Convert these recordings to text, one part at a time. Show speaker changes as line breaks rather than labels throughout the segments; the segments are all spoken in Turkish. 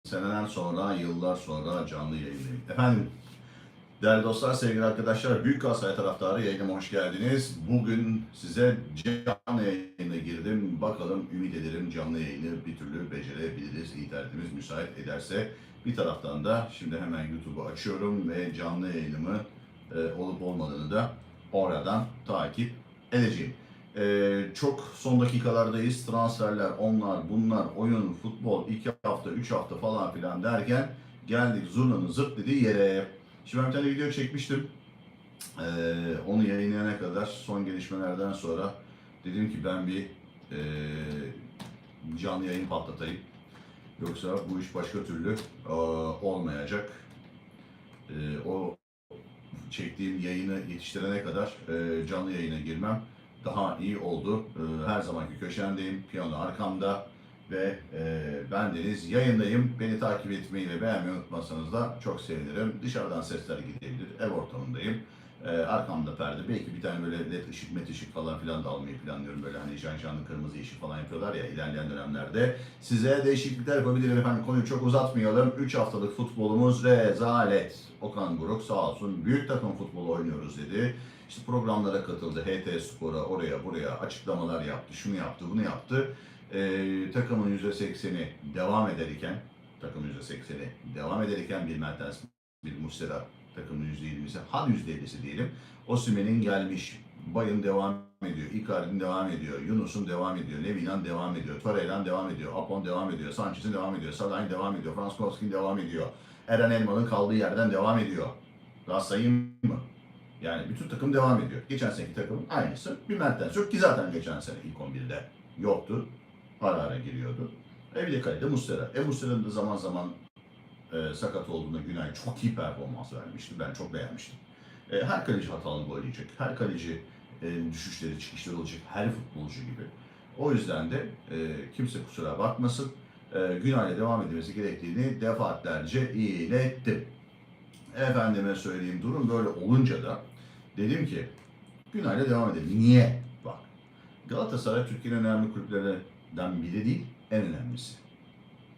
Seneler sonra, yıllar sonra canlı yayındayım. Efendim, değerli dostlar, sevgili arkadaşlar, Büyük Galatasaray taraftarı yayınıma hoş geldiniz. Bugün size canlı yayına girdim. Bakalım, ümit ederim canlı yayını bir türlü becerebiliriz. İnternetimiz müsait ederse. Bir taraftan da şimdi hemen YouTube'u açıyorum ve canlı yayınımı olup olmadığını da oradan takip edeceğim. Çok son dakikalardayız. Transferler, onlar, bunlar, oyun, futbol, 2 hafta, 3 hafta falan filan derken geldik zurnanın zırt dediği yere. Şimdi ben bir tane video çekmiştim. Onu yayınlayana kadar son gelişmelerden sonra dedim ki ben bir canlı yayın patlatayım. Yoksa bu iş başka türlü olmayacak. O çektiğim yayını yetiştirene kadar canlı yayına girmem daha iyi oldu. Her zamanki köşemdeyim, piyano arkamda ve ben Deniz yayındayım. Beni takip etmeyi ve beğenmeyi unutmazsanız da çok sevinirim. Dışarıdan sesler gidebilir, ev ortamındayım. Arkamda perde, belki bir tane böyle led ışık, met ışık falan filan da almayı planlıyorum. Böyle hani janjanlı kırmızı ışık falan yapıyorlar ya ilerleyen dönemlerde. Size değişiklikler yapabilirim efendim. Konuyu çok uzatmayalım. 3 haftalık futbolumuz rezalet. Okan Buruk sağ olsun büyük takım futbolu oynuyoruz dedi. İşte programlara katıldı. HT Spor'a, oraya buraya açıklamalar yaptı. Şunu yaptı, bunu yaptı. Takımın %80'i devam ederken devam ederken bir Mertens, bir Muslera takımın %20'si, hadi %50'si diyelim. Osimhen'in gelmiş, Bayın devam ediyor, Icardi'nin devam ediyor, Yunus'un devam ediyor, Levinan devam ediyor, Torreira'nın devam ediyor, Apon devam ediyor, Sanchez'in devam ediyor, Salah'ın devam ediyor, Frankowski'nin devam ediyor, Eren Elmalı'nın kaldığı yerden devam ediyor. Daha sayayım mı? Yani bütün takım devam ediyor. Geçen seneki takımın aynısı. Bir Mertens yok ki zaten geçen sene ilk 11'de yoktu. Ara ara giriyordu. Bir de kalede Muslera. Muslera'nın da zaman zaman sakat olduğunda Günay çok iyi performans vermişti. Ben çok beğenmiştim. Her kaleci hatalı gol yiyecek. Her kaleci düşüşleri, çıkışları olacak. Her futbolcu gibi. O yüzden de kimse kusura bakmasın. Günay'la devam edilmesi gerektiğini defaatlerce ilettim. Efendime söyleyeyim, durum böyle olunca da dedim ki Günay'la devam edelim. Niye? Bak, Galatasaray Türkiye'nin önemli kulüplerinden biri değil, en önemlisi.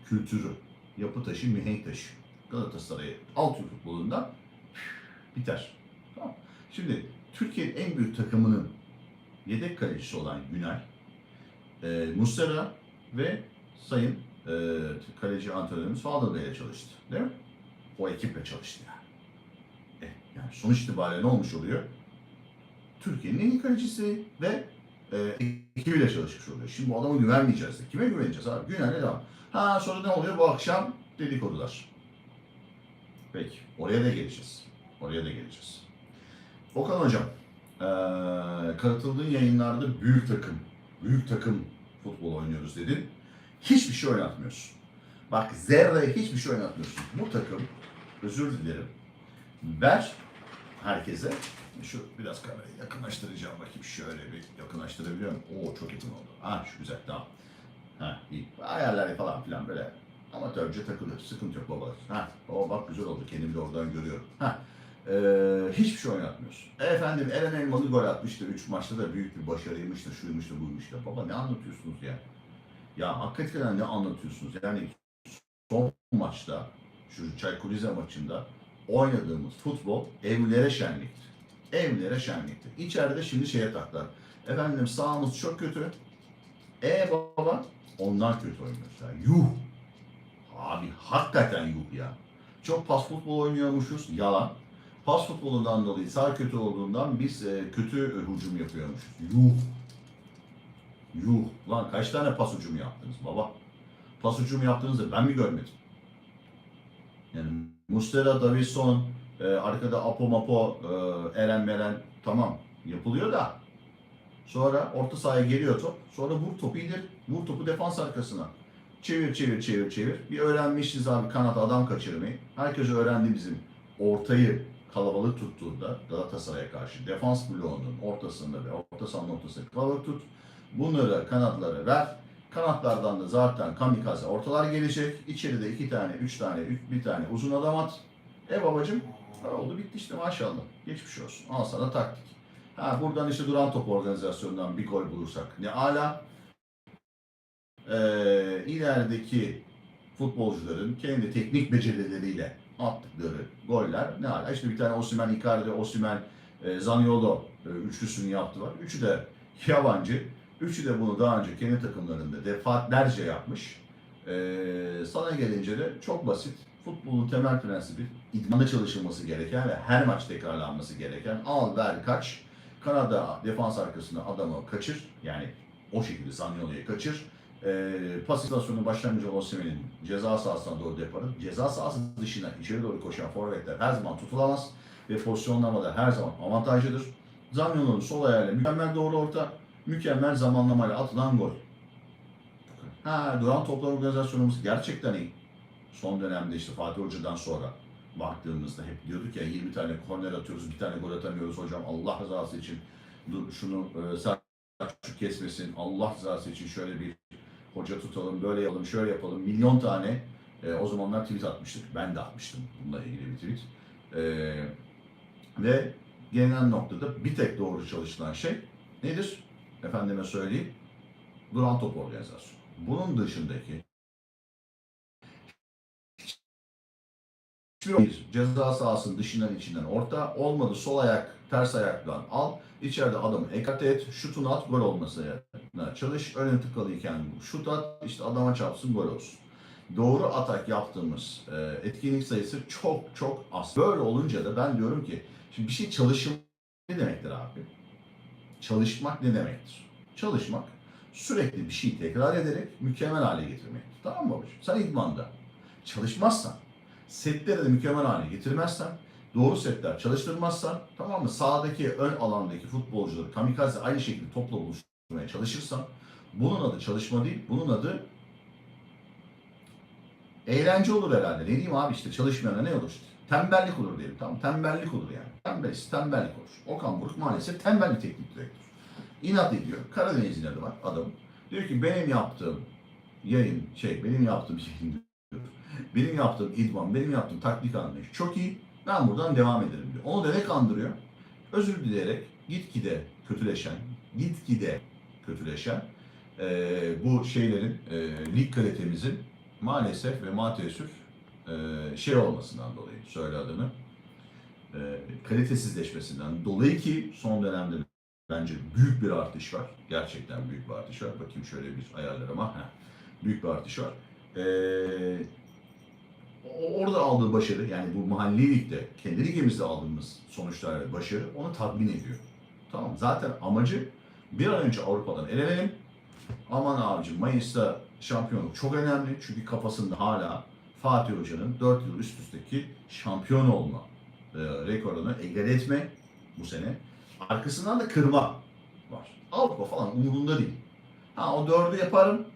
Kültürü, yapı taşı, mihenk taşı. Galatasaray alt futbolundan biter. Tamam. Şimdi Türkiye'nin en büyük takımının yedek kalecisi olan Günay, Muslera ve Sayın kaleci antrenörümüz Fadıl Bey'le çalıştı. Değil mi? O ekiple çalıştı yani. Yani sonuç itibariyle ne olmuş oluyor? Türkiye'nin en iyi kalecisi ve ekibiyle çalışmış oluyor. Şimdi bu adama güvenmeyeceğiz de. Kime güveneceğiz abi? Günay'la devam. Sonra ne oluyor? Bu akşam dedikodular. Peki. Oraya da geleceğiz. Okan Hocam, katıldığın yayınlarda büyük takım futbol oynuyoruz dedin. Hiçbir şey oynatmıyorsun. Bak, zerre hiçbir şey oynatmıyorsun. Bu takım, özür dilerim, ver herkese. Şu biraz kamerayı yakınlaştıracağım, bakayım şöyle bir yakınlaştırabiliyor muyum? Oo, çok yakın oldu. Şu güzel, tamam. İyi. Ayarlar falan filan böyle amatörce takılır. Sıkıntı yok baba. Bak güzel oldu. Kendimi de oradan görüyorum. Hiçbir şey oynatmıyorsun. Efendim, Eren Elmalı gol atmıştı. 3 maçta da büyük bir başarıymış da, şuymuş da, buymuş da. Baba ne anlatıyorsunuz ya? Ya hakikaten ne anlatıyorsunuz? Yani son maçta, şu Çaykur Rize maçında oynadığımız futbol evlere şenlikti. Evlere şenlikti. İçeride şimdi şeye taklar. Efendim, sağımız çok kötü. Baba, onlar kötü oynuyorlar. Yuh! Abi hakikaten yuh ya. Çok pas futbol oynuyormuşuz. Yalan. Pas futbolundan dolayı sağ kötü olduğundan biz kötü hücum yapıyormuşuz. Yuh! Yuh! Lan kaç tane pas hücumu yaptınız baba? Pas hücumu yaptığınızda ben mi görmedim? Yani Muslera, Davinson, arkada Apo Mapo, Eren Meren, tamam yapılıyor da sonra orta sahaya geliyor top. Sonra vur topu ileri. Vur topu defans arkasına. Çevir çevir çevir çevir. Bir öğrenmişiz abi kanat adam kaçırmayı. Herkes öğrendi bizim ortayı kalabalık tuttuğunda Galatasaray'a karşı defans bloğunun ortasında ve orta sahanın ortasında kalabalık tut. Bunları kanatlara ver. Kanatlardan da zaten kamikaze ortalar gelecek. İçeride 2 tane, 3 tane, bir tane uzun adam at. Babacım, oldu bitti işte maşallah. Geçmiş olsun. Al sana taktik. Buradan işte duran top organizasyonundan bir gol bulursak ne ala. İlerideki futbolcuların kendi teknik becerileriyle attıkları goller ne hala? İşte bir tane Osimhen, Icardi, Osimhen, Zaniolo üçlüsünü yaptılar. Üçü de yabancı. Üçü de bunu daha önce kendi takımlarında defaatlerce yapmış. Sana gelince de çok basit. Futbolun temel prensibi idmanda çalışılması gereken ve her maç tekrarlanması gereken al ver kaç. Kanada defans arkasında adamı kaçır. Yani o şekilde Zaniolo'yu kaçır. Pas istasyonu başlangıcı Osimhen'in ceza sahasına doğru deparı. Ceza sahası dışına içeri doğru koşan forvetler her zaman tutulamaz ve pozisyonlamada her zaman avantajlıdır. Zaniolo'nun sol ayağıyla mükemmel doğru orta, mükemmel zamanlamayla atılan gol. Duran toplar organizasyonumuz gerçekten iyi. Son dönemde işte Fatih Hoca'dan sonra baktığımızda hep diyorduk ya 20 tane korner atıyoruz, bir tane gol atamıyoruz hocam. Allah rızası için şunu Selçuk kesmesin. Allah rızası için şöyle bir hoca tutalım, böyle yapalım, şöyle yapalım. Milyon tane o zamanlar tweet atmıştık. Ben de atmıştım bununla ilgili bir tweet. Ve gelinen noktada bir tek doğru çalışılan şey nedir? Efendime söyleyeyim. Duran top organizasyonu. Bunun dışındaki bir ceza sahasının dışından içinden orta olmadı sol ayak ters ayaktan al içeride adamı ekarte et şutunu at gol olmasına çalış önüne tıkalıyken şut at işte adama çarpsın gol olsun. Doğru atak yaptığımız etkinlik sayısı çok çok az. Böyle olunca da ben diyorum ki şimdi bir şey çalışmak ne demektir abi? Çalışmak ne demektir? Çalışmak sürekli bir şeyi tekrar ederek mükemmel hale getirmektir. Tamam mı babacığım? Sen idmanda çalışmazsan setleri de mükemmel hale getirmezsen, doğru setler çalıştırmazsan, tamam mı? Sahadaki ön alandaki futbolcuları kamikaze aynı şekilde topla buluşturmaya çalışırsan, bunun adı çalışma değil, bunun adı eğlence olur herhalde. Ne diyeyim abi işte çalışmayana ne olur işte? Tembellik olur diyelim tamam tembellik olur yani. Tembellik olur. Okan Buruk maalesef tembel bir teknik direktör. İnat ediyor. Karadeniz inadı var adam. Diyor ki benim yaptığım yayın benim yaptığım idman, benim yaptığım taktik anlayış çok iyi. Ben buradan devam ederim diyor. Onu da ne kandırıyor? Özür dileyerek gitgide kötüleşen bu şeylerin, lig kalitemizin maalesef ve maalesef şey olmasından dolayı, söyle adını, kalitesizleşmesinden dolayı ki son dönemde bence büyük bir artış var. Gerçekten büyük bir artış var. Bakayım şöyle bir ayarlarıma. Büyük bir artış var. Orada aldığı başarı yani bu mahalli ligde kendi ligimizde aldığımız sonuçlar ve başarı onu tatmin ediyor. Tamam zaten amacı bir an önce Avrupa'dan elenelim. Aman abicim Mayıs'ta şampiyonluk çok önemli. Çünkü kafasında hala Fatih Hoca'nın 4 yıl üst üsteki şampiyon olma rekorunu egale etme bu sene. Arkasından da kırma var. Avrupa falan umurunda değil. O 4'ü yaparım.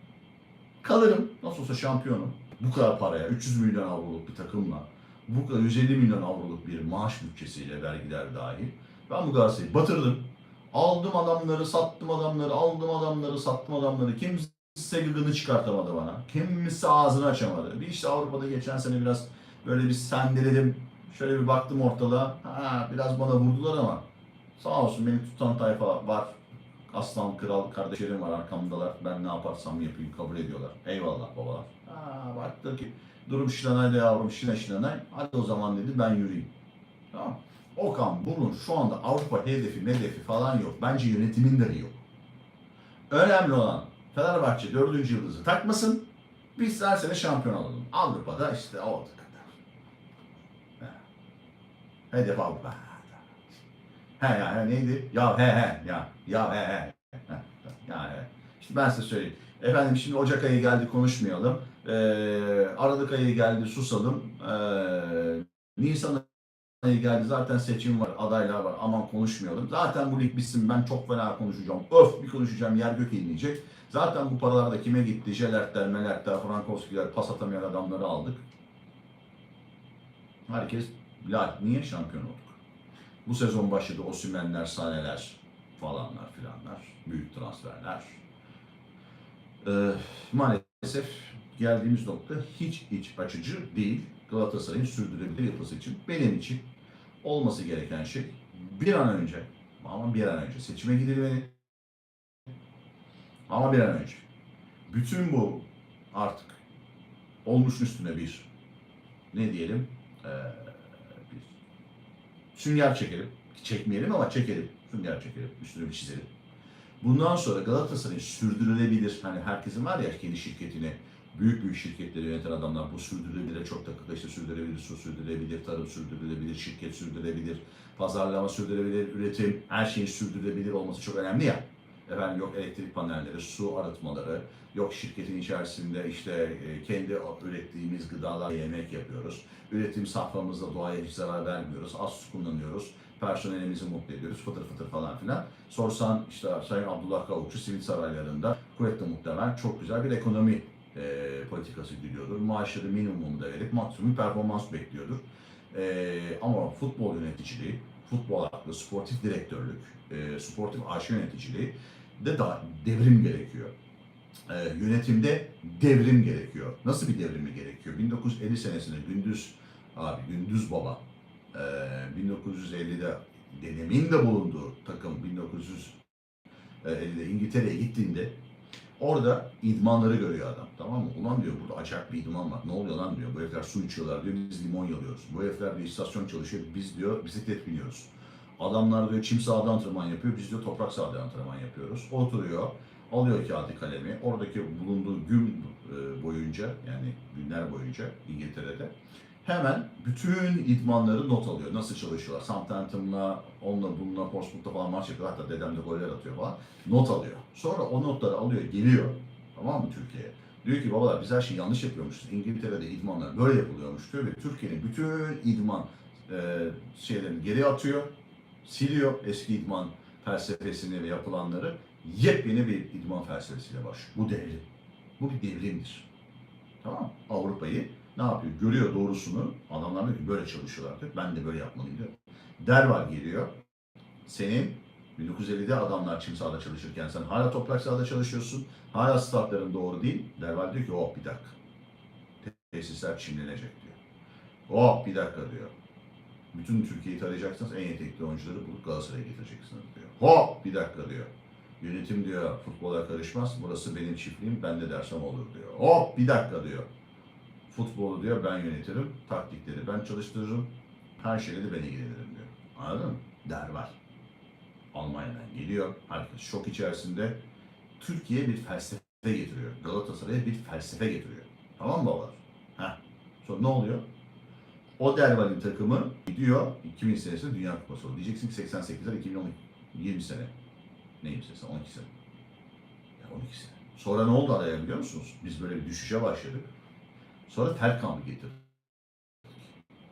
Kalırım. Nasıl olsa şampiyonum. Bu kadar paraya 300 milyon avroluk bir takımla bu kadar 150 milyon avroluk bir maaş bütçesiyle vergiler dahil ben bu Galatasaray'ı batırdım. Aldım adamları, sattım adamları, aldım adamları, sattım adamları. Kimse gıgını çıkartamadı bana. Kimse ağzını açamadı. Bir işte Avrupa'da geçen sene biraz böyle bir sendeledim. Şöyle bir baktım ortalığa. Biraz bana vurdular ama sağ olsun beni tutan tayfa var. Aslan, kral, kardeşlerim var arkamdalar. Ben ne yaparsam yapayım kabul ediyorlar. Eyvallah babalar. Baktı ki durum şilanay da yavrum şilanay. Hadi o zaman dedi ben yürüyeyim. Tamam. Okan bunun şu anda Avrupa hedefi falan yok. Bence yönetimin de yok. Önemli olan Fenerbahçe 4. yıldızı takmasın. Biz her sene şampiyon olalım. Avrupa'da işte o kadar. Hedef Avrupa. Neydi? İşte ben size söyleyeyim. Efendim şimdi Ocak ayı geldi konuşmayalım. Aralık ayı geldi susalım. Nisan ayı geldi zaten seçim var, adaylar var. Aman konuşmayalım. Zaten bu lig bitsin ben çok fena konuşacağım. Bir konuşacağım yer gök inleyecek. Zaten bu paralar da kime gitti? Jelertler, Melertler, Frankowski'ler, pas atamayan adamları aldık. Herkes niye şampiyon olduk? Bu sezon başladı Osimhen'ler, Sané'ler falanlar filanlar. Büyük transferler. Maalesef geldiğimiz nokta hiç iç açıcı değil. Galatasaray'ın sürdürülebilir yapısı için, benim için olması gereken şey bir an önce seçime gidilmeli. Ama bir an önce bütün bu artık olmuşun üstüne bir ne diyelim bir sünger çekelim. Çekmeyelim ama çekelim. Sünger çekelim. Üstüne bir çizelim. Bundan sonra Galatasaray'ın sürdürülebilir, hani herkesin var ya kendi şirketini, büyük şirketleri yöneten adamlar bu sürdürülebilir çok takılı işte sürdürülebilir, su sürdürülebilir, tarım sürdürülebilir, şirket sürdürülebilir, pazarlama sürdürülebilir, üretim, her şeyin sürdürülebilir olması çok önemli ya. Efendim yok elektrik panelleri, su arıtmaları, yok şirketin içerisinde işte kendi ürettiğimiz gıdalar yemek yapıyoruz. Üretim safhamızda doğaya hiç zarar vermiyoruz, az su kullanıyoruz, personelimizi mutlu ediyoruz, fıtır fıtır falan filan. Sorsan işte Sayın Abdullah Kavukçu simit saraylarında kuvvetle muhtemelen çok güzel bir ekonomi politikası gidiyordur. Maaşları minimumda verip maksimum performans bekliyordur. Ama futbol yöneticiliği, futbol aklı, sportif direktörlük, sportif aşı yöneticiliği de devrim gerekiyor. Yönetimde devrim gerekiyor. Nasıl bir devrim mi gerekiyor? 1950 senesinde Gündüz Baba, 1950'de dedemin de bulunduğu takım 1950'de İngiltere'ye gittiğinde orada idmanları görüyor adam, tamam mı? Ulan diyor burada acayip bir idman var. Ne oluyor lan diyor. Bu herifler su içiyorlar diyor. Biz limon yalıyoruz. Bu herifler bir istasyon çalışıyor. Biz diyor bisiklet biniyoruz. Adamlar diyor çim sahada antrenman yapıyor. Biz diyor toprak sahada antrenman yapıyoruz. Oturuyor. Alıyor kağıdı kalemi. Oradaki bulunduğu gün boyunca yani günler boyunca İngiltere'de hemen bütün idmanları not alıyor. Nasıl çalışıyorlar? Southampton'la, onunla bununla, Portsmouth'ta falan maç yapıyor. Hatta dedem de goller atıyor falan. Not alıyor. Sonra o notları alıyor, geliyor. Tamam mı Türkiye'ye? Diyor ki babalar biz her şeyi yanlış yapıyormuşuz. İngiltere'de idmanlar böyle yapılıyormuş diyor ve Türkiye'nin bütün idman şeylerini geri atıyor. Siliyor eski idman felsefesini ve yapılanları. Yepyeni bir idman felsefesiyle başlıyor. Bu devrim. Bu bir devrimdir. Tamam mı? Avrupa'yı ne yapıyor? Görüyor doğrusunu. Adamlar diyor ki böyle çalışıyorlar diyor. Ben de böyle yapmalıyım diyor. Derval geliyor. Senin 1950'de adamlar çim sahada çalışırken sen hala toprak sahada çalışıyorsun. Hala statların doğru değil. Derval diyor ki hop bir dakika. Tesisler çimlenecek diyor. Hop bir dakika diyor. Bütün Türkiye'yi tarayacaksınız. En yetenekli oyuncuları bulup Galatasaray'a getireceksiniz diyor. Hop bir dakika diyor. Yönetim diyor futbola karışmaz. Burası benim çiftliğim. Ben de dersem olur diyor. Hop bir dakika diyor. Futbolu diyor ben yönetirim. Taktikleri ben çalıştırırım. Her şeyle de ben ilgilenirim diyor. Anladın mı? Derval. Almanya'dan geliyor. Herkes şok içerisinde. Türkiye bir felsefe getiriyor. Galatasaray'a bir felsefe getiriyor. Tamam mı babalar? Heh. Sonra ne oluyor? O Derval'in takımı gidiyor 2000 senesinde Dünya Kupası oldu. Diyeceksin ki 88'ler 2010 20 sene. Ne 20 sene? 12 sene. Ya 12 sene. Sonra ne oldu araya biliyor musunuz? Biz böyle bir düşüşe başladık. Sonra Terkamp'ı getirdi.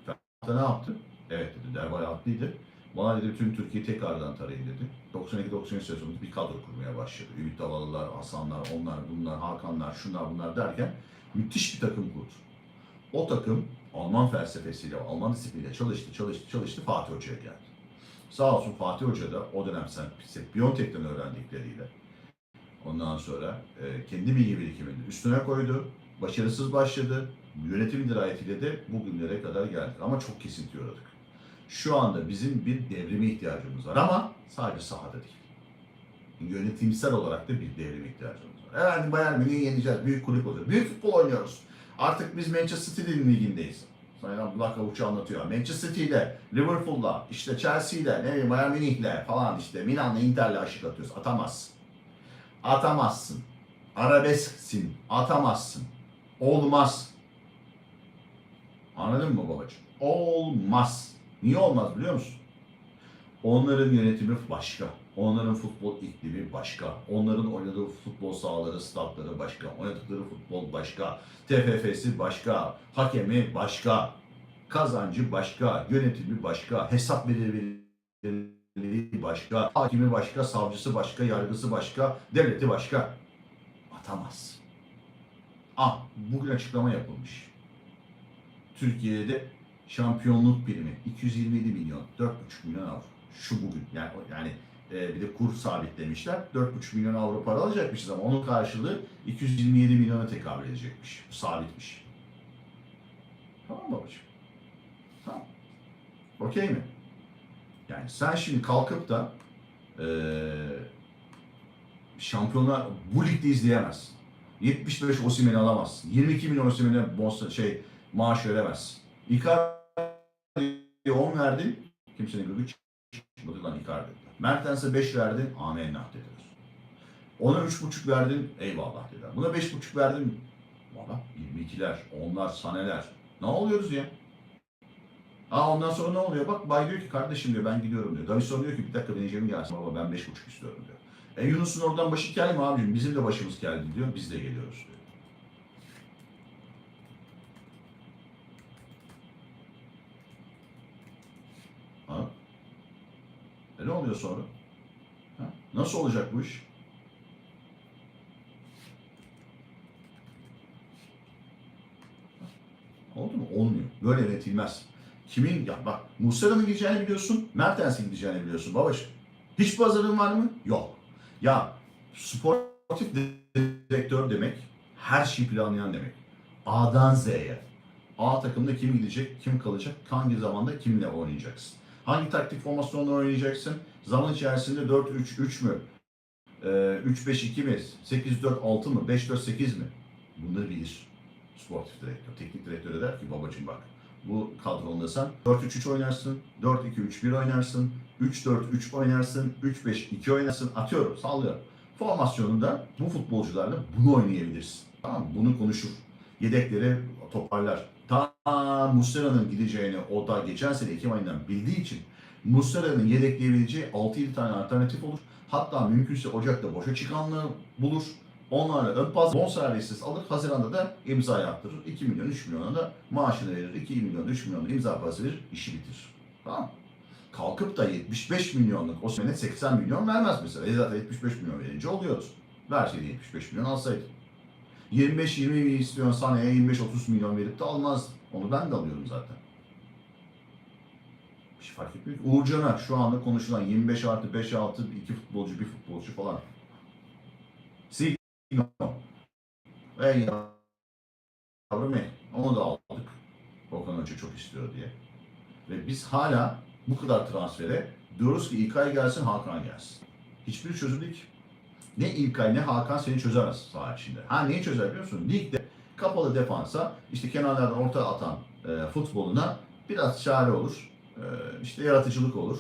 Terkamp ne yaptı? Evet dedi, Derval haklıydı. Bana dedi tüm Türkiye'yi tekrardan tarayın dedi. 92-93 sezonunda bir kadro kurmaya başladı. Ümit Davalılar, Hasanlar, onlar, bunlar, Hakanlar, şunlar bunlar derken müthiş bir takım kurdu. O takım Alman felsefesiyle, Alman disipliniyle çalıştı, Fatih Hoca'ya geldi. Sağ olsun Fatih Hoca da o dönem Biontech'ten öğrendikleriyle ondan sonra kendi bilgi birikimini üstüne koydu. Başarısız başladı. Yönetim dirayetiyle de bugünlere kadar geldik. Ama çok kesinti uğradık. Şu anda bizim bir devrime ihtiyacımız var ama sadece sahada değil. Yönetimsel olarak da bir devrime ihtiyacımız var. Evet Bayern Münih'i yeneceğiz. Büyük kulüp olacağız. Büyük futbol oynuyoruz. Artık biz Manchester City ligindeyiz. Sayın Abdullah Kavukçu anlatıyor. Manchester City ile, Liverpool'la, işte Chelsea ile, ne bileyim Bayern Münih'le falan işte Milan'la, Inter'le aşık atıyoruz. Atamazsın. Atamazsın. Arabesksin. Atamazsın. Olmaz. Anladın mı babacığım? Olmaz. Niye olmaz biliyor musun? Onların yönetimi başka. Onların futbol iklimi başka. Onların oynadığı futbol sahaları, statları başka. Oynadıkları futbol başka. TFF'si başka. Hakemi başka. Kazancı başka. Yönetimi başka. Hesap verilirliği başka. Hakimi başka. Savcısı başka. Yargısı başka. Devleti başka. Atamaz. Bugün açıklama yapılmış. Türkiye'de şampiyonluk primi 227 milyon, 4,5 milyon avro. Şu bugün yani bir de kur sabitlemişler. 4,5 milyon avro para alacakmışız ama onun karşılığı 227 milyona tekabül edecekmiş. Bu sabitmiş. Tamam mı babacığım? Tamam. Okey mi? Yani sen şimdi kalkıp da şampiyonlar bu ligde izleyemezsin. 75 Osimhen'i alamazsın. 22 milyon Osimhen'e maaş veremezsin. Icardi'ye 10 verdin. Kimsenin gözü çıkmadı lan Icardi. Mertens'e 5 verdin. Amenna dediler. Ona 3,5 verdin. Eyvallah dediler. Buna 5,5 verdin. Valla 22'ler, 10'lar, Saneler. Ne oluyoruz ya? Ondan sonra ne oluyor? Bak Bay diyor ki kardeşim diyor ben gidiyorum diyor. Davison diyor ki bir dakika benim gelsin baba ben 5,5 istiyorum diyor. Yunus'un oradan başı kel mi abicim? Bizim de başımız geldi diyor. Biz de geliyoruz diyor. Ha? Ne oluyor sonra? Ha? Nasıl olacak bu iş? Oldu mu? Olmuyor. Böyle yönetilmez. Kimin? Ya bak Muslera'nın gideceğini biliyorsun. Mertens'in gideceğini biliyorsun babacığım. Hiç pazarın var mı? Yok. Ya sportif direktör demek her şeyi planlayan demek. A'dan Z'ye. A takımda kim gidecek, kim kalacak, hangi zamanda kimle oynayacaksın? Hangi taktik formasyonla oynayacaksın? Zaman içerisinde 4-3-3 mü? 3-5-2 mi? 8-4-6 mı? 5-4-8 mi? Bunları bilir sportif direktör. Teknik direktör der ki babacığım bak bu kadronda sen 4-3-3 oynarsın, 4-2-3-1 oynarsın, 3-4-3 oynarsın, 3-5-2 oynarsın. Atıyorum, sallıyorum. Formasyonunda bu futbolcularla bunu oynayabilirsin. Tamam mı? Bunu konuşur. Yedekleri toparlar. Ta Muslera'nın gideceğini o da geçen sene Ekim ayından bildiği için Muslera'nın yedekleyebileceği 6-7 tane alternatif olur. Hatta mümkünse Ocak'ta boşa çıkanları bulur. Onlarla ön pas bonservisiz alır. Haziran'da da imzayı attırır. 2 milyon 3 milyona da maaşını verir. 2 milyon 3 milyon da imza parası verir. İşi bitirir. Tamam. Kalkıp da 75 milyonluk o sene 80 milyon vermez mesela. Zaten 75 milyon verince oluyoruz. Verseydi 75 milyon alsaydı. 25-20 milyon istiyorsan saneye 25-30 milyon verip de almaz. Onu ben de alıyorum zaten. Hiç fark etmiyor ki. Uğurcan'a şu anda konuşulan 25 artı 5 artı 2 futbolcu, bir futbolcu falan. Signo. Ey yavrum ey. Onu da aldık. Okan Hoca çok istiyor diye. Ve biz hala bu kadar transfere diyoruz ki İlkay gelsin, Hakan gelsin. Hiçbir çözüm değil ki. Ne İlkay ne Hakan seni çözemez saha içinde. Neyi çözer biliyor musun? Ligde kapalı defansa işte kenarlardan orta atan futboluna biraz çare olur. İşte yaratıcılık olur.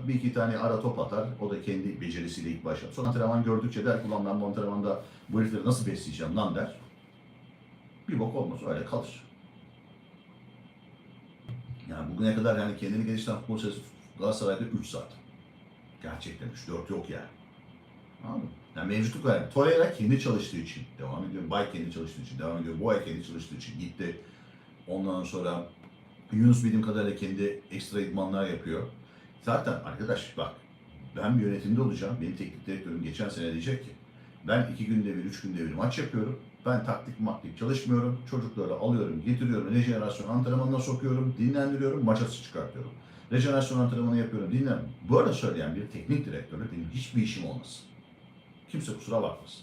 Bir iki tane ara top atar. O da kendi becerisiyle ilk başlar. Sonra antrenman gördükçe der ki ulan ben bu antrenmanda bu herifleri nasıl besleyeceğim lan der. Bir bok olmaz öyle kalır. Yani bugüne kadar yani kendini geliştiren futbol süresi Galatasaray'da 3 saat. Gerçekten 3-4 yok yani. Anladın mı? Yani mevcutluk var. Torreira kendi çalıştığı için devam ediyor. Bay kendi çalıştığı için devam ediyor. Boya kendi çalıştığı için gitti. Ondan sonra Yunus bildiğim kadarıyla kendi ekstra idmanlar yapıyor. Zaten arkadaş bak ben bir yönetimde olacağım. Benim teknik direktörüm geçen sene diyecek ki ben 2 günde bir, 3 günde bir maç yapıyorum. Ben taktik maktik çalışmıyorum. Çocukları alıyorum, getiriyorum. Rejenerasyon antrenmanına sokuyorum. Dinlendiriyorum. Maça çıkartıyorum. Rejenerasyon antrenmanı yapıyorum. Dinlen. Böyle söyleyen bir teknik direktörle benim hiçbir işim olmasın. Kimse kusura bakmasın.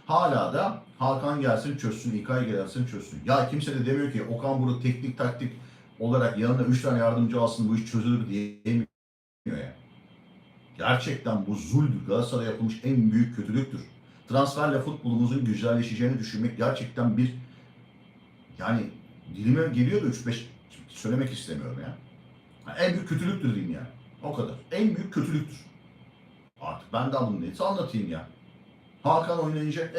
Hala da Hakan gelsin çözsün, İlkay gelsin çözsün. Ya kimse de demiyor ki Okan Buruk teknik taktik olarak yanına 3 tane yardımcı alsın bu iş çözülür diyemiyor ya. Gerçekten bu zulmdür. Galatasaray'a yapılmış en büyük kötülüktür. Transferle futbolumuzun güzelleşeceğini düşünmek gerçekten bir yani dilime geliyor da 3-5 söylemek istemiyorum ya. En büyük kötülüktür diyeyim yani. O kadar. En büyük kötülüktür. Artık ben de alın neyse anlatayım ya. Hakan oynayacak.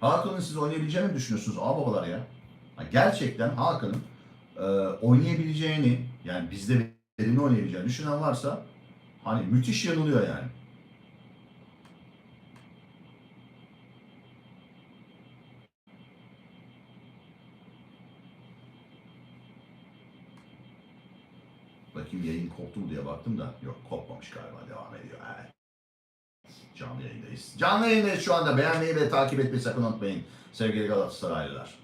Hakan'ın siz oynayabileceğini mi düşünüyorsunuz babalar ya? Gerçekten Hakan'ın oynayabileceğini yani bizde verimli oynayabileceğini düşünen varsa hani müthiş yanılıyor yani. Bakayım yayın koptu mu diye baktım da yok kopmamış galiba devam ediyor. Evet. Canlı yayındayız. Canlı yayındayız şu anda. Beğenmeyi ve takip etmeyi sakın unutmayın sevgili Galatasaraylılar.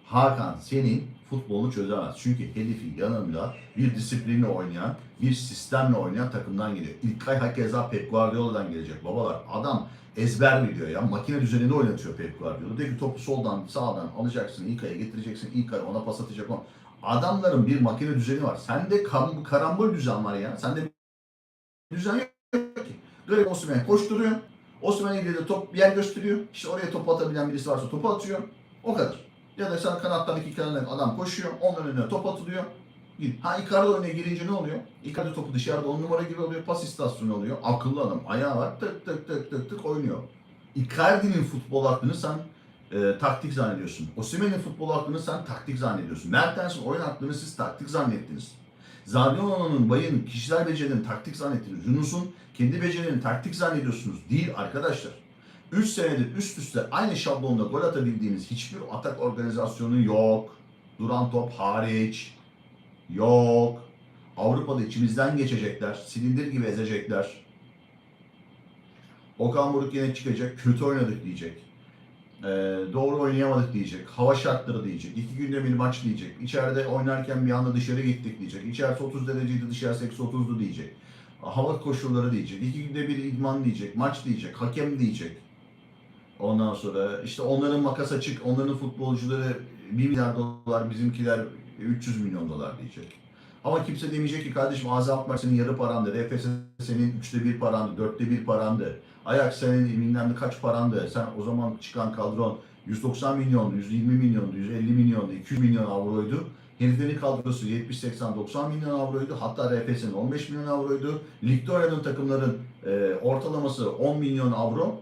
Hakan senin futbolunu çözemez. Çünkü hedefi yanında bir disiplinle oynayan, bir sistemle oynayan takımdan geliyor. İlkay hakeza Pep Guardiola'dan gelecek babalar. Adam ezber biliyor ya. Makine düzeninde oynatıyor Pep Guardiola. Diyor ki topu soldan sağdan alacaksın. İlkay'a getireceksin. İlkay ona pas atacak. Adamların bir makine düzeni var. Sende karambol düzen var ya. Sende bir düzen yok ki. Garip Osimhen koşturuyor. Osimhen ile de top bir yer gösteriyor. İşte oraya top atabilen birisi varsa topu atıyor. O kadar. Ya da sen kanattan iki tane adam koşuyor. Onun önüne top atılıyor. Ha, Icardi oyuna girince ne oluyor? Icardi topu dışarıda 10 numara gibi oluyor. Pas istasyonu oluyor. Akıllı adam. Ayağı var. Tık tık tık tık tık oynuyor. Icardi'nin futbol aklını sen taktik zannediyorsun. Osimhen'in futbol aklını sen taktik zannediyorsun. Mertens'in oyun aklını siz taktik zannettiniz. Zaniolo'nun, Bay'ın kişisel becerilerini taktik zannettiniz. Yunus'un kendi becerilerini taktik zannediyorsunuz. Değil arkadaşlar. 3 senedir üst üste aynı şablonda gol atabildiğiniz hiçbir atak organizasyonu yok. Duran top hariç. Yok. Avrupa'da içimizden geçecekler. Silindir gibi ezecekler. Okan Buruk yine çıkacak. Kötü oynadık diyecek. Doğru oynayamadık diyecek. Hava şartları diyecek. 2 günde bir maç diyecek. İçeride oynarken bir anda dışarı gittik diyecek. İçerisi 30 dereceydi, dışarısı eksi 30'du diyecek. Hava koşulları diyecek. 2 günde bir idman diyecek. Maç diyecek. Hakem diyecek. Ondan sonra işte onların makas açık. Onların futbolcuları 1 milyar dolar, bizimkiler 300 milyon dolar diyecek. Ama kimse demeyecek ki kardeşim AZ Alkmaar senin yarı parandı. RFS senin 3'te 1 parandı. 4'te 1 parandı. Ajax senin bilmem kaç parandı. Sen o zaman çıkan kadron 190 milyon, 120 milyon, 150 milyon, 200 milyon avroydu. Heriflerin kadrosu 70, 80, 90 milyon avroydu. Hatta RFS'nin 15 milyon avroydu. Ligde oynayan takımların ortalaması 10 milyon avro.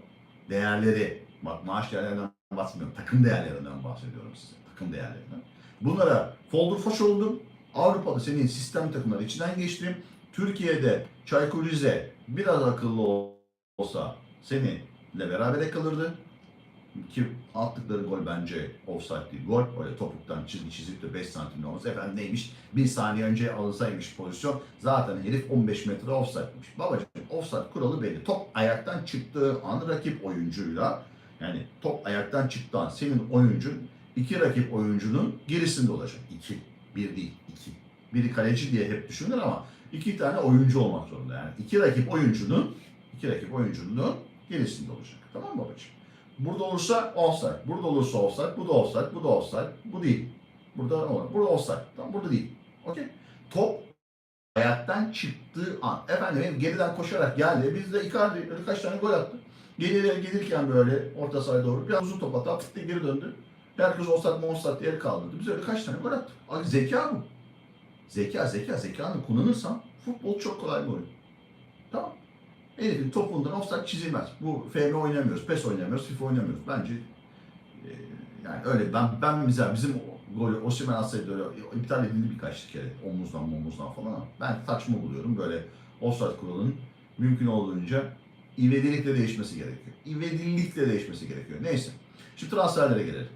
Değerleri, bak maaş değerlerinden bahsetmiyorum. Takım değerlerinden bahsediyorum size. Takım değerlerinden. Bunlara foldur foş oldum. Avrupa'da senin sistem takımları içinden geçtim. Türkiye'de Çaykur Rize biraz akıllı olsa seninle beraber kalırdı. Ki attıkları gol bence offside değil. Gol öyle topuktan çizgi çizip de 5 santim olması. Efendim neymiş? 1 saniye önce alınsaymış pozisyon. Zaten herif 15 metre offside'miş. Babacığım offside kuralı belli. Top ayaktan çıktığı an rakip oyuncuyla, yani top ayaktan çıktığı an senin oyuncun iki rakip oyuncunun gerisinde olacak. 2. 1 değil. 2. Biri kaleci diye hep düşünülür ama 2 tane oyuncu olmak zorunda. Yani iki rakip oyuncunun gerisinde olacak. Tamam mı babacığım? Burada olursa offside, burada olursa offside, bu da offside, bu da offside, bu değil. Burada olur, burada offside, tamam, burada değil. Okey? Top ayaktan çıktığı an, efendim geriden koşarak geldi, biz de Icardi kaç tane gol attı. Gelirken böyle orta sahaya doğru biraz uzun top attı, hafif de geri döndü. Herkes offside diye kaldırdı. Biz öyle kaç tane gol attık. Abi zeka bu. Zekanı kullanırsan futbol çok kolay bir oyun. Tamam. Herifin topundan offside çizilmez. Bu FM oynamıyoruz, PES oynamıyoruz, FIFA oynamıyoruz. Bence yani öyle ben mesela bizim golü Osimhen atsaydı öyle iptal edildi birkaç kere omuzdan falan ama ben saçma buluyorum. Böyle offside kuralının mümkün olduğunca ivedilikle değişmesi gerekiyor. Neyse. Şimdi transferlere gelelim.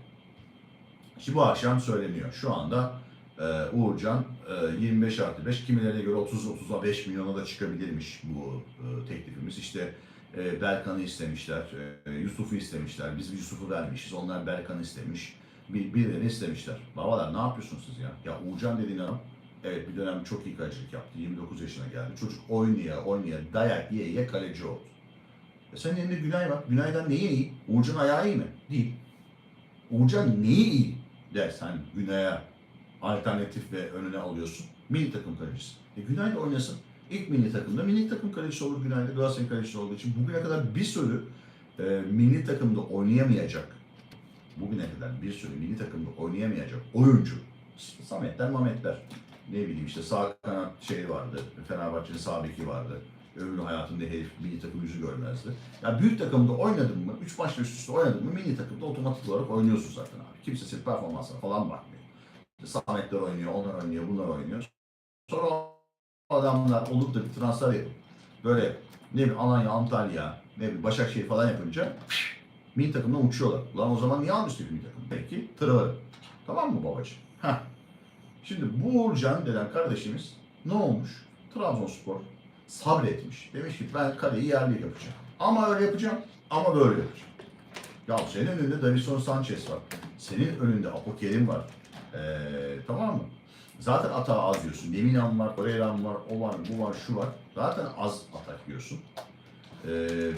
Şimdi bu akşam söyleniyor. Şu anda Uğurcan 25+5, kimilerine göre 30-35 milyona da çıkabilirmiş bu teklifimiz. İşte Berkan'ı istemişler, Yusuf'u istemişler. Biz Yusuf'u vermişiz, onlar Berkan'ı istemiş. Birilerini istemişler. Babalar ne yapıyorsunuz siz ya? Ya Uğurcan dediğin adam, evet bir dönem çok iyi kalecilik yaptı. 29 yaşına geldi. Çocuk oynaya dayak ye kaleci oldu. Senin elinde Günay var. Günay'dan neyi iyi? Uğurcan ayağı iyi mi? Değil. Uğurcan neyi iyi dersen Günay'a alternatif ve önüne alıyorsun. Milli takım kalecisi. Günay da oynasın. İlk milli takımda milli takım kalecisi olur Günay'da. Galatasaray kalecisi olduğu için bugüne kadar bir sürü milli takımda oynayamayacak oyuncu. Sametler, ne bileyim işte sağ kanat vardı. Fenerbahçe'nin sağ beki vardı. Ömrü hayatında herif milli takım yüzü görmezdi. Ya büyük takımda oynadın mı, 3 maçta üst üste oynadın mı milli takımda otomatik olarak oynuyorsun zaten abi. Kimse senin performansına falan bakmıyor. Sametler oynuyor, onlar oynuyor, bunlar oynuyor. Sonra o adamlar olup da bir transfer yapıp böyle ne bileyim Alanya, Antalya, ne bileyim Başakşehir falan yapınca milli takımdan uçuyorlar. Ulan o zaman niye almıştık milli takım? Belki tırvarı. Tamam mı babacığım? Heh. Şimdi bu Uğurcan denen kardeşimiz ne olmuş? Trabzonspor sabretmiş. Demiş ki ben kaleyi yerli yapacağım. Ama öyle yapacağım, ama böyle yapacağım. Ya senin önünde Davinson Sanchez var. Senin önünde Apokerim var. Tamam mı? Zaten atağı az yiyorsun. Leminan var, Torreira'm var, o var, bu var, şu var. Zaten az atak yiyorsun.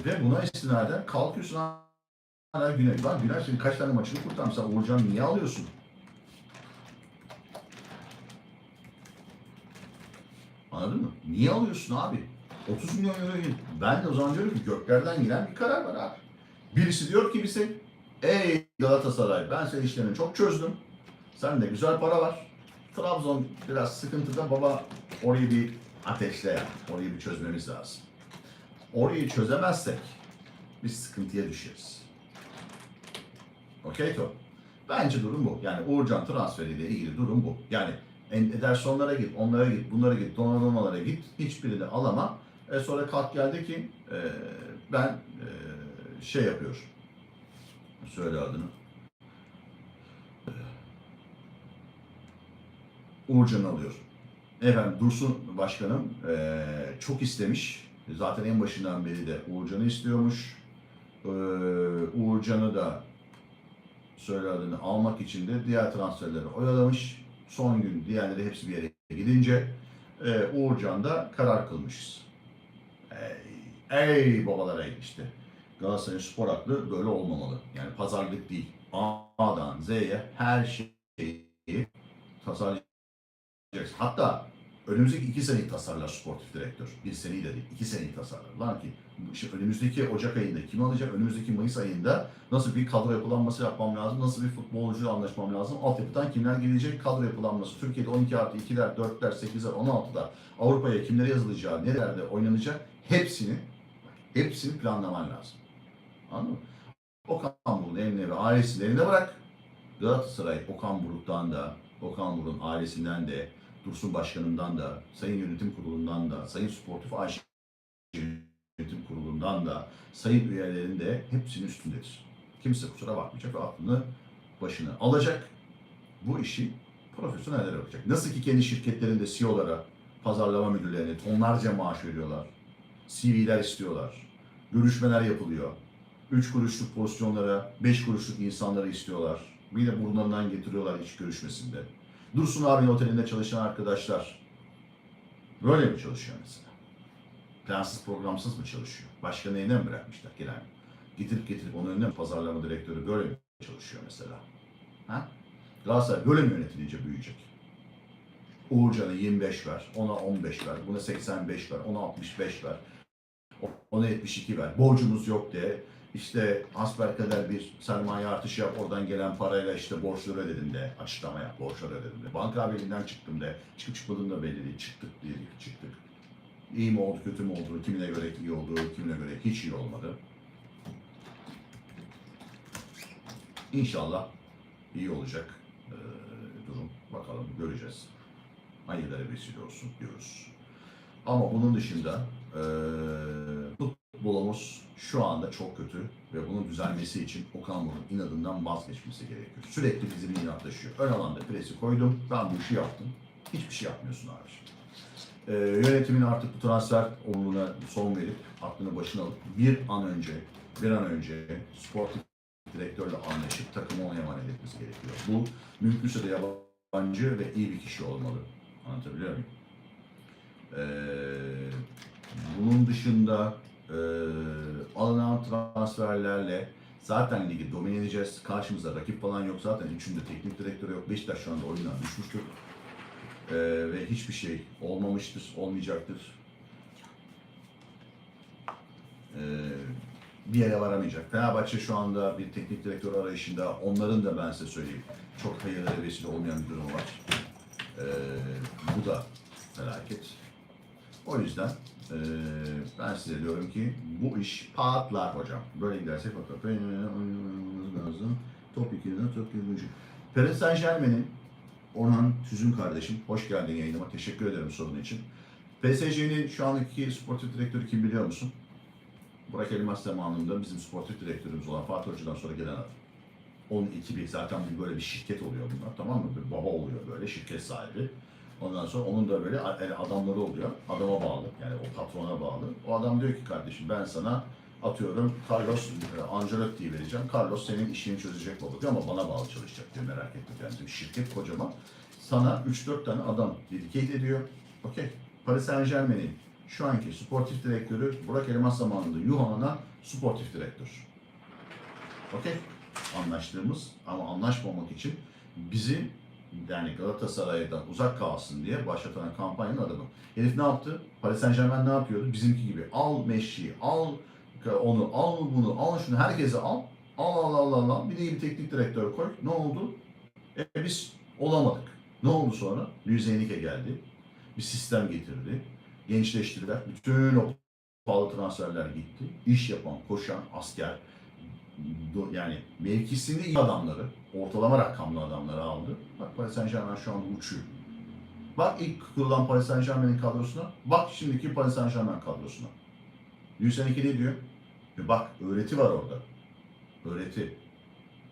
Ve buna istinaden kalkıyorsun hala Günay. Lan Günay senin kaç tane maçını kurtarmış. Sen Uğurcan'ı niye alıyorsun? Anladın mı? Niye alıyorsun abi? 30 milyon euro Ben de o zaman diyorum ki göklerden gelen bir karar var abi. Birisi diyor ki bize, ey Galatasaray, ben senin işlerini çok çözdüm. Sende güzel para var. Trabzon biraz sıkıntıda baba, orayı bir ateşle ya. Orayı bir çözmemiz lazım. Orayı çözemezsek biz sıkıntıya düşeriz. Okey Tom? Bence durum bu. Yani Uğurcan transferiyle ilgili durum bu. Yani Edersonlara git, onlara git, bunlara git, Donnarumma'lara git. Hiçbirini alamam. Sonra kalk geldi ki ben şey yapıyorum. Söyle adını. Uğurcan'ı alıyor. Efendim Dursun Başkanım çok istemiş. Zaten en başından beri de Uğurcan'ı istiyormuş. Uğurcan'ı da söyle adını almak için de diğer transferleri oyalamış. Son gün diğerleri hepsi bir yere gidince Uğurcan da karar kılmışız. Ey babalar ey işte. Galatasaray'ın spor aklı böyle olmamalı. Yani pazarlık değil. A'dan Z'ye her şeyi tasarlayacaksın. Hatta önümüzdeki 2 seneyi tasarlar sportif direktör. 1 seneyi de değil, 2 seneyi tasarlar. Lan ki şimdi önümüzdeki Ocak ayında kim alacak? Önümüzdeki Mayıs ayında nasıl bir kadro yapılanması yapmam lazım? Nasıl bir futbolcuyla anlaşmam lazım? Altyapıdan kimler gelecek? Kadro yapılanması. Türkiye'de 12+2'ler, 4'ler, 8'ler, 16'lar. Avrupa'ya kimlere yazılacağı, nerelerde oynanacak? Hepsini planlaman lazım. Anladın mı? Okan Buruk'un eline ve ailesinin eline bırak. Galatasaray Okan Buruk'tan da, Okan Buruk'un ailesinden de, Dursun Başkanı'ndan da, Sayın Yönetim Kurulu'ndan da, Sayın Sportif AŞ Yönetim Kurulu'ndan da, Sayın üyelerin de hepsinin üstündedir. Kimse kusura bakmayacak ve aklını başına alacak. Bu işi profesyonellere bakacak. Nasıl ki kendi şirketlerinde CEO'lara, pazarlama müdürlerine tonlarca maaş veriyorlar. CV'ler istiyorlar. Görüşmeler yapılıyor. 3 kuruşluk pozisyonlara, 5 kuruşluk insanları istiyorlar. Bir de burnlarından getiriyorlar iş görüşmesinde. Dursun abinin otelinde çalışan arkadaşlar böyle mi çalışıyor mesela? Plansız programsız mı çalışıyor? Başka neyine mi bırakmışlar gelen? Getirip onun önüne mi pazarlama direktörü böyle mi çalışıyor mesela? Ha? Galatasaray böyle mi yönetilince büyüyecek? Uğurcan'a 25 ver, ona 15 ver, buna 85 ver, ona 65 ver, ona 72 ver, borcumuz yok de, işte hasbelkader bir sermaye artışı yap, oradan gelen parayla işte borçları ödedim de, açıklama yap, borçları ödedim de, banka birliğinden çıktım de, çıkıp çıkmadığım da belli değil, çıktık. İyi mi oldu, kötü mü oldu, kimine göre iyi oldu, kimine göre hiç iyi olmadı. İnşallah iyi olacak durum, bakalım göreceğiz. Hayırlara vesile olsun diyoruz. Ama bunun dışında futbolumuz şu anda çok kötü ve bunun düzelmesi için Okan Buruk'un inadından vazgeçmesi gerekiyor. Sürekli bizimle inatlaşıyor. Ön alanda presi koydum, ben bu işi yaptım. Hiçbir şey yapmıyorsun abi. Yönetimin artık bu transfer olumuna son verip aklını başına alıp bir an önce sportif direktörle anlaşıp takımı ona emanet etmesi gerekiyor. Bu mümkünse de yabancı ve iyi bir kişi olmalı. Anlatabiliyor muyum? Bunun dışında alınan transferlerle zaten ligi domine edeceğiz. Karşımızda rakip falan yok. Zaten üçünde teknik direktörü yok. Beşiktaş şu anda oyundan düşmüştür. Ve hiçbir şey olmamıştır, olmayacaktır. Bir yere varamayacak. Fenerbahçe şu anda bir teknik direktör arayışında. Onların da ben size söyleyeyim çok hayırlara vesile olmayan bir durum var. Bu da felaket. O yüzden ben size diyorum ki bu iş patlar hocam. Böyle gidersek patlar. Lazım. Top 2'den top 1. Paris Saint-Germain'in Orhan Tüzün kardeşim, hoş geldin yayınıma. Teşekkür ederim sorun için. PSG'nin şu andaki sportif direktörü kim biliyor musun? Burak Elmas zamanında bizim sportif direktörümüz olan Fatih Hoca'dan sonra gelen adam. Onun ekibi zaten böyle bir şirket oluyor bunlar, tamam mı? Bir baba oluyor böyle, şirket sahibi. Ondan sonra onun da böyle adamları oluyor. Adama bağlı, yani o patrona bağlı. O adam diyor ki kardeşim ben sana atıyorum Carlos Ancelotti'yi vereceğim. Carlos senin işini çözecek baba diyor ama bana bağlı çalışacak diyor, merak etme. Yani şirket kocaman. Sana 3-4 tane adam dedicate ediyor. Okey. Paris Saint-Germain'in şu anki sportif direktörü Burak Elmas zamanında Yuhan'a sportif direktör. Okey. Anlaştığımız ama anlaşmamak için bizi yani Galatasaray'dan uzak kalsın diye başlatılan kampanyanın adamı. Herif ne yaptı? Paris Saint-Germain ne yapıyordu? Bizimki gibi. Al Messi'yi, al onu, al bunu, al şunu, herkese al. Al. Bir de iyi bir teknik direktör koy. Ne oldu? Biz olamadık. Ne oldu sonra? Luis Enrique geldi. Bir sistem getirdi. Gençleştirdiler. Bütün o pahalı transferler gitti. İş yapan, koşan, asker, yani mevkisinde iyi adamları, ortalama rakamlı adamları aldı. Bak Paris Saint-Germain şu anda uçuyor. Bak ilk kurulan Paris Saint-Germain'in kadrosuna, bak şimdiki Paris Saint-Germain kadrosuna. Luis Enrique ne diyor? Bak öğreti var orada. Öğreti.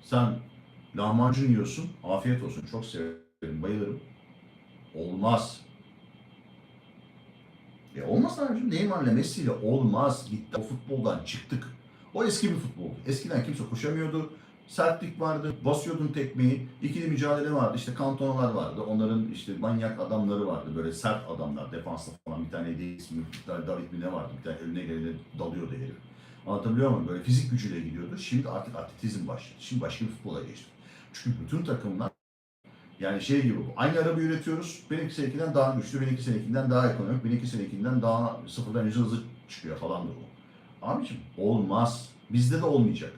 Sen lahmacun yiyorsun, afiyet olsun. Çok severim, bayılırım. Olmaz. Olmaz abicim. Neymar'la Messi'yle olmaz. Gitti. O futboldan çıktık. O eski bir futboldu. Eskiden kimse koşamıyordu. Sertlik vardı. Basıyordun tekmeyi. İkili mücadele vardı. İşte kantonalar vardı. Onların işte manyak adamları vardı. Böyle sert adamlar. Defanslı falan. Bir tane değil ismi. David mi ne vardı? Bir tane önüne gelene dalıyordu herif. Anlatabiliyor muyum? Böyle fizik gücüyle gidiyordu. Şimdi artık atletizm başladı. Şimdi başka bir futbola geçti. Çünkü bütün takımlar yani şey gibi bu. Aynı araba üretiyoruz. Benimki seninkinden daha güçlü, benimki seninkinden daha ekonomik, benimki seninkinden daha sıfırdan yüze hızlı çıkıyor falan da bu. Abiciğim olmaz. Bizde de olmayacak.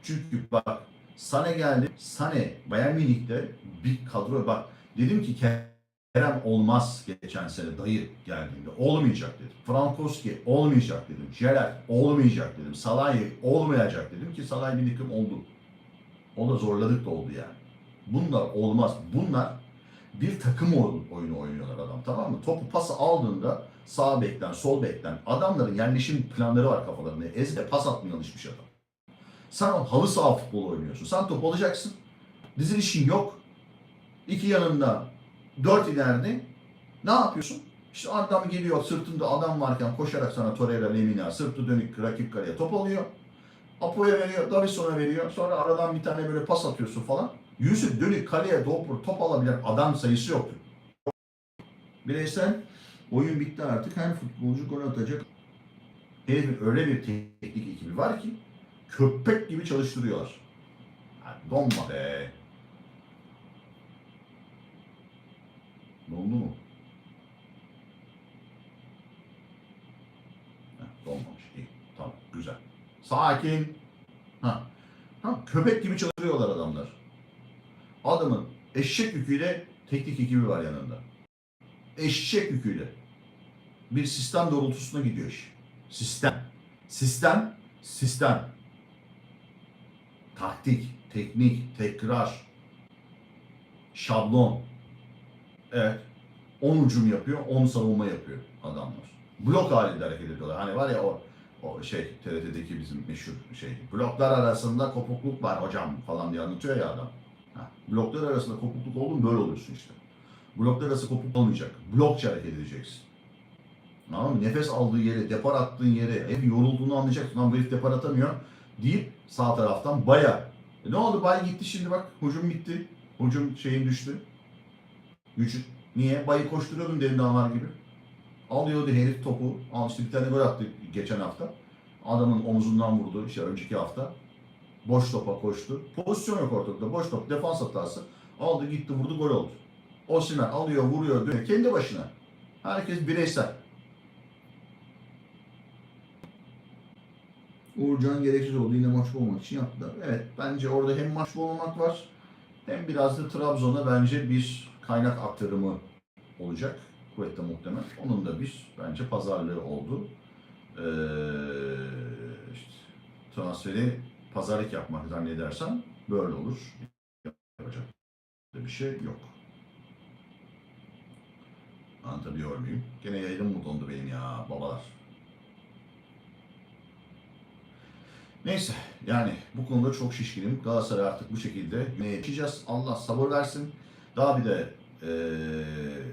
Çünkü bak Sané geldi. Sané Bayern Münih'te bir kadro bak dedim ki Kerem olmaz geçen sene dayı geldiğinde. Olmayacak dedim. Frankowski olmayacak dedim. Gerrard olmayacak dedim. Salah olmayacak dedim ki Salah bir yıkım oldu. Onu da zorladık da oldu yani. Bunlar olmaz. Bunlar bir takım oyunu oynuyorlar adam, tamam mı? Topu pası aldığında sağ bekten, sol bekten adamların yerleşim planları var kafalarında. Ezbe pas atmıyor alışmış adam. Sen halı saha futbolu oynuyorsun. Sen top alacaksın. Dizilişin yok. İki yanında, dört ileride. Ne yapıyorsun? İşte adam geliyor sırtında adam varken koşarak sana Torreira, Lemina, sırtı dönük rakip kaleye top alıyor. Apo'ya veriyor, Davidson'a veriyor. Sonra aradan bir tane böyle pas atıyorsun falan. Yüzü dönük kaleye top alabilen adam sayısı yoktu. Bireysel oyun bitti artık. Her futbolcu gol atacak. Herifin öyle bir teknik ekibi var ki köpek gibi çalıştırıyorlar. Yani donma be. Dondu mu? Donmamış. İyi. Tamam. Güzel. Sakin. Ha. Ha. Köpek gibi çalıştırıyorlar adamlar. Adamın eşek yüküyle teknik ekibi var yanında. Eşek yüküyle. Bir sistem doğrultusuna gidiyor iş. Sistem. Sistem. Taktik, teknik, tekrar, şablon. Evet. 10 hücum yapıyor, 10 savunma yapıyor adamlar. Blok halinde hareket ediyorlar. Hani var ya o şey TRT'deki bizim meşhur şey. Bloklar arasında kopukluk var hocam falan diye anlatıyor ya adam. Bloklar arasında kopukluk oldu mu böyle oluyorsun işte. Bloklar arası kopukluk olmayacak. Blokça hareket edeceksin. Anladın mı? Nefes aldığı yere, depar attığın yere, hep yorulduğunu anlayacaksın. Lan bu herif depar atamıyor deyip sağ taraftan baya. Ne oldu? Bay gitti şimdi bak. Hücum bitti. Hücum şeyin düştü. Güç. Niye? Bayı koşturuyordum derin dağlar gibi. Alıyordu herif topu. Al işte bir tane gol attı geçen hafta. Adamın omzundan vurdu işte önceki hafta. Boş topa koştu. Pozisyon yok ortada. Boş top. Defans hatası. Aldı gitti vurdu gol oldu. Osimhen alıyor vuruyor dönüyor. Kendi başına. Herkes bireysel. Uğurcan gereksiz oldu. Yine maç olmak için yaptılar. Evet bence orada hem maç olmamak var hem biraz da Trabzon'a bence bir kaynak aktarımı olacak. Kuvvetle muhtemel. Onun da bir bence pazarlığı oldu. İşte, transferi pazarlık yapmak zannedersem böyle olur. Yapacak bir şey yok. Anlatabiliyor muyum? Gene yayınım mı dondu benim ya babalar. Neyse yani bu konuda çok şişkinim. Galatasaray artık bu şekilde yine yaşayacağız. Allah sabır versin. Daha bir de